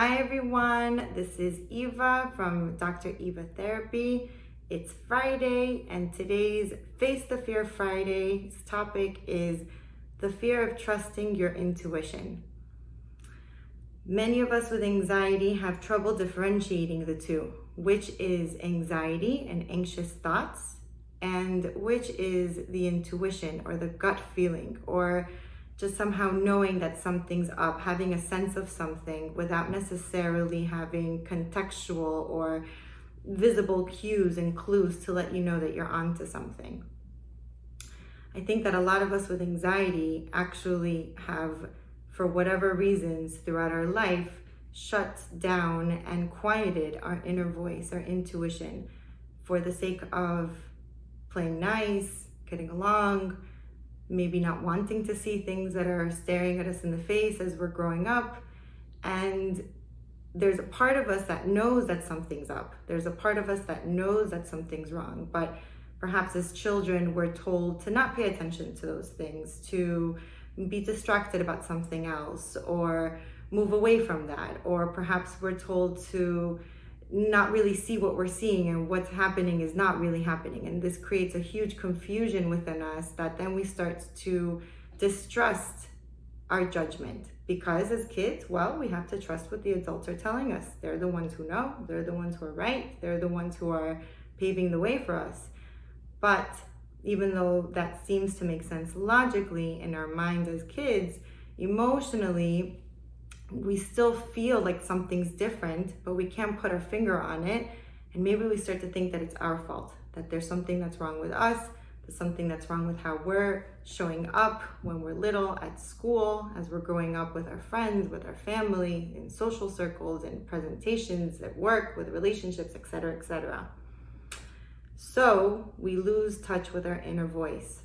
Hi everyone, this is Eva from Dr. Eva Therapy. It's Friday and today's Face the Fear Friday's topic is the fear of trusting your intuition. Many of us with anxiety have trouble differentiating the two, which is anxiety and anxious thoughts, and which is the intuition or the gut feeling, or just somehow knowing that something's up, having a sense of something without necessarily having contextual or visible cues and clues to let you know that you're onto something. I think that a lot of us with anxiety actually have, for whatever reasons throughout our life, shut down and quieted our inner voice, our intuition, for the sake of playing nice, getting along, maybe not wanting to see things that are staring at us in the face as we're growing up. And there's a part of us that knows that something's up. There's a part of us that knows that something's wrong. But perhaps as children, we're told to not pay attention to those things, to be distracted about something else, or move away from that. Or perhaps we're told to not really see what we're seeing, and what's happening is not really happening. And this creates a huge confusion within us that then we start to distrust our judgment. Because as kids, well, we have to trust what the adults are telling us. They're the ones who know, they're the ones who are right, they're the ones who are paving the way for us. But even though that seems to make sense logically in our minds as kids, emotionally, we still feel like something's different, but we can't put our finger on it. And maybe we start to think that it's our fault, that there's something that's wrong with us, there's something that's wrong with how we're showing up when we're little at school, as we're growing up with our friends, with our family, in social circles, in presentations, at work, with relationships, etc., etc. So we lose touch with our inner voice.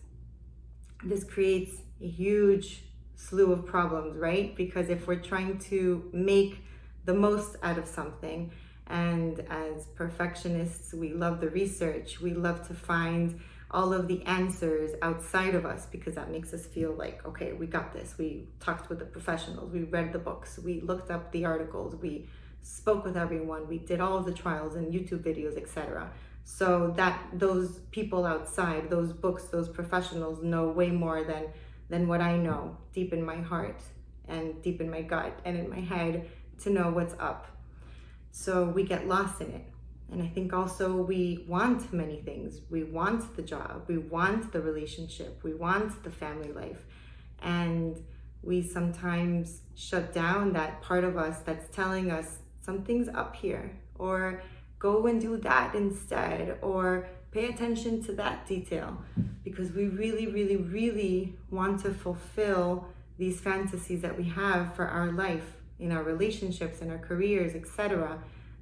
This creates a huge slew of problems, right? Because if we're trying to make the most out of something, and as perfectionists, we love the research, we love to find all of the answers outside of us, because that makes us feel like, okay, we got this. We talked with the professionals, we read the books, we looked up the articles, we spoke with everyone, we did all of the trials and YouTube videos, etc. So that those people outside, those books, those professionals know way more than what I know deep in my heart and deep in my gut and in my head to know what's up. So we get lost in it. And I think also we want many things. We want the job, we want the relationship, we want the family life. And we sometimes shut down that part of us that's telling us something's up here, or go and do that instead, or pay attention to that detail, because we really, really, really want to fulfill these fantasies that we have for our life, in our relationships, in our careers, etc.,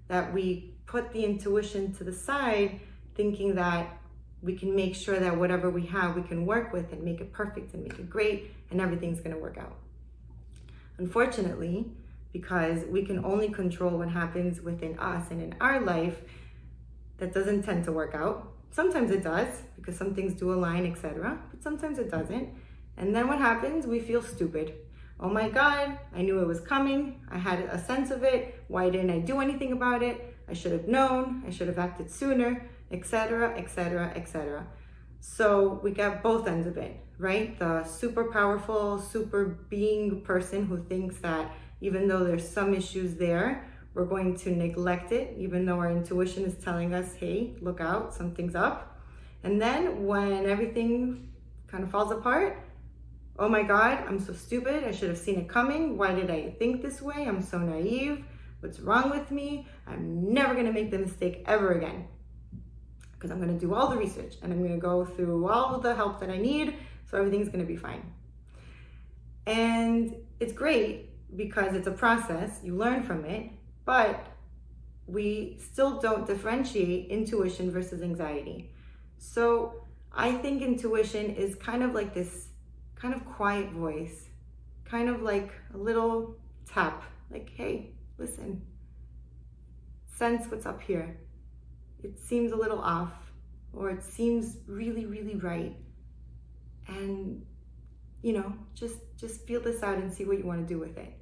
that we put the intuition to the side, thinking that we can make sure that whatever we have, we can work with and make it perfect and make it great, and everything's going to work out. Unfortunately, because we can only control what happens within us and in our life, that doesn't tend to work out. Sometimes it does, because some things do align, etc., but sometimes it doesn't. And then what happens? We feel stupid. Oh my God, I knew it was coming. I had a sense of it. Why didn't I do anything about it? I should have known. I should have acted sooner, etc., etc., etc. So we got both ends of it, right? The super powerful, super being person who thinks that even though there's some issues there, we're going to neglect it, even though our intuition is telling us, hey, look out, something's up. And then when everything kind of falls apart, oh my God, I'm so stupid. I should have seen it coming. Why did I think this way? I'm so naive. What's wrong with me? I'm never going to make the mistake ever again, because I'm going to do all the research and I'm going to go through all the help that I need. So everything's going to be fine. And it's great because it's a process. You learn from it. But we still don't differentiate intuition versus anxiety. So I think intuition is kind of like this kind of quiet voice, kind of like a little tap, like, hey, listen, sense what's up here. It seems a little off, or it seems really, really right. And, just feel this out and see what you want to do with it.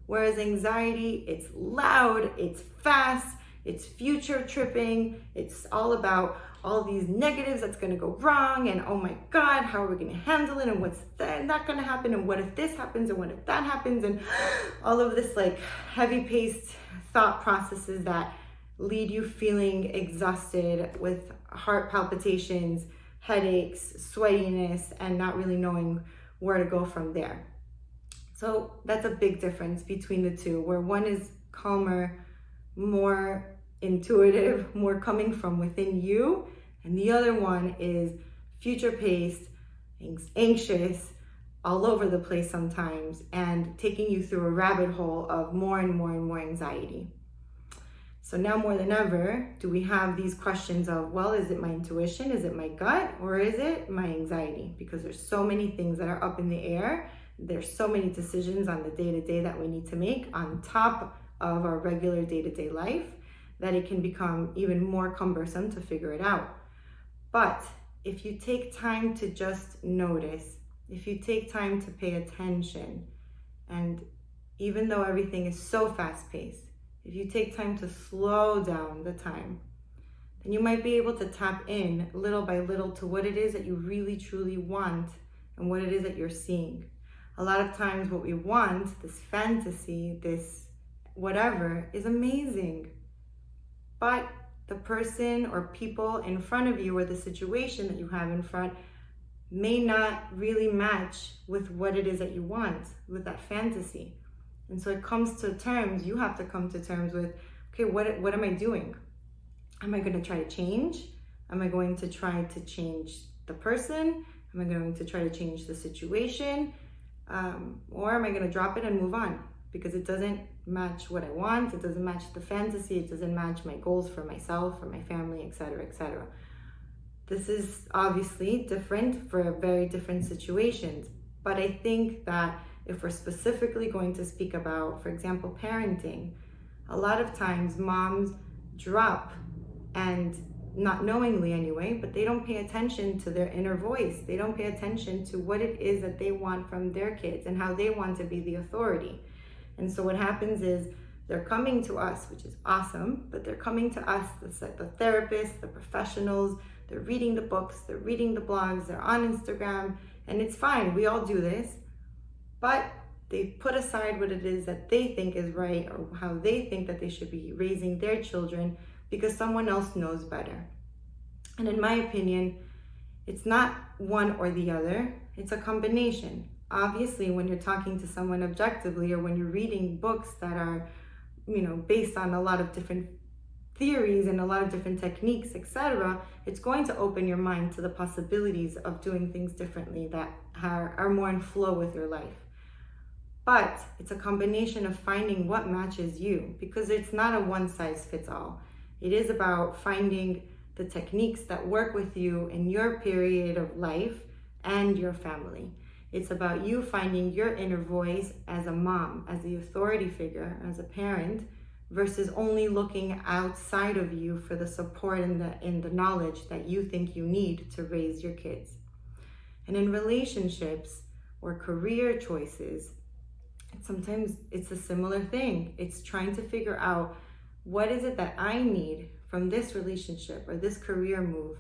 Whereas anxiety, it's loud, it's fast, it's future tripping, it's all about all these negatives that's gonna go wrong, and oh my God, how are we gonna handle it, and what's not gonna happen, and what if this happens, and what if that happens, and all of this like heavy-paced thought processes that lead you feeling exhausted with heart palpitations, headaches, sweatiness, and not really knowing where to go from there. So that's a big difference between the two, where one is calmer, more intuitive, more coming from within you, and the other one is future paced, anxious, all over the place sometimes, and taking you through a rabbit hole of more and more and more anxiety. So now more than ever, do we have these questions of, well, is it my intuition? Is it my gut? Or is it my anxiety? Because there's so many things that are up in the air. There's so many decisions on the day-to-day that we need to make on top of our regular day-to-day life that it can become even more cumbersome to figure it out. But if you take time to just notice, if you take time to pay attention, and even though everything is so fast-paced, if you take time to slow down the time, then you might be able to tap in little by little to what it is that you really truly want and what it is that you're seeing. A lot of times what we want, this fantasy, this whatever, is amazing. But the person or people in front of you or the situation that you have in front may not really match with what it is that you want, with that fantasy. And so it comes to terms, you have to come to terms with, okay, what am I doing? Am I going to try to change? Am I going to try to change the person? Am I going to try to change the situation? Or am I going to drop it and move on? Because it doesn't match what I want, it doesn't match the fantasy, it doesn't match my goals for myself, for my family, etc., etc. This is obviously different for very different situations. But I think that if we're specifically going to speak about, for example, parenting, a lot of times moms drop, and not knowingly anyway, but they don't pay attention to their inner voice. They don't pay attention to what it is that they want from their kids and how they want to be the authority. And so what happens is they're coming to us, which is awesome, but they're coming to us, the therapists, the professionals, they're reading the books, they're reading the blogs, they're on Instagram, and it's fine, we all do this, but they put aside what it is that they think is right or how they think that they should be raising their children because someone else knows better. And in my opinion, it's not one or the other, it's a combination. Obviously, when you're talking to someone objectively or when you're reading books that are, based on a lot of different theories and a lot of different techniques, etc., it's going to open your mind to the possibilities of doing things differently that are more in flow with your life. But it's a combination of finding what matches you, because it's not a one-size-fits-all. It is about finding the techniques that work with you in your period of life and your family. It's about you finding your inner voice as a mom, as the authority figure, as a parent, versus only looking outside of you for the support and the knowledge that you think you need to raise your kids. And in relationships or career choices, sometimes it's a similar thing. It's trying to figure out, what is it that I need from this relationship or this career move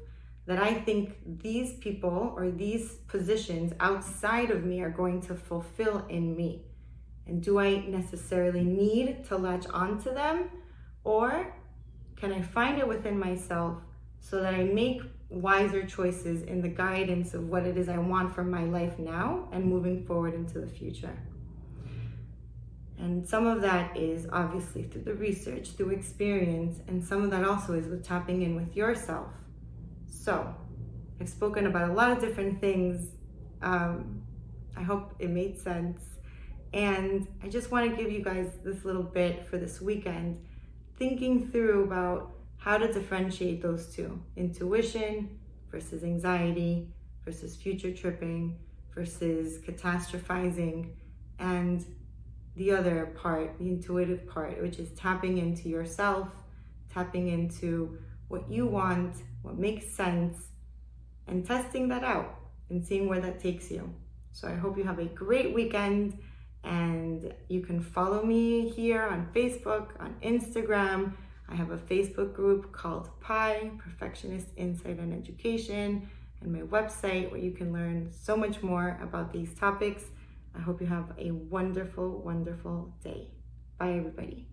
that I think these people or these positions outside of me are going to fulfill in me? And do I necessarily need to latch onto them? Or can I find it within myself so that I make wiser choices in the guidance of what it is I want from my life now and moving forward into the future? And some of that is obviously through the research, through experience, and some of that also is with tapping in with yourself. So, I've spoken about a lot of different things. I hope it made sense. And I just want to give you guys this little bit for this weekend, thinking through about how to differentiate those two. Intuition versus anxiety versus future tripping versus catastrophizing, and the other part, the intuitive part, which is tapping into yourself, tapping into what you want, what makes sense, and testing that out and seeing where that takes you. So I hope you have a great weekend, And you can follow me here on Facebook, on Instagram. I have a Facebook group called PI, Perfectionist Insight and Education, and my website where you can learn so much more about these topics. I hope you have a wonderful, wonderful day. Bye, everybody.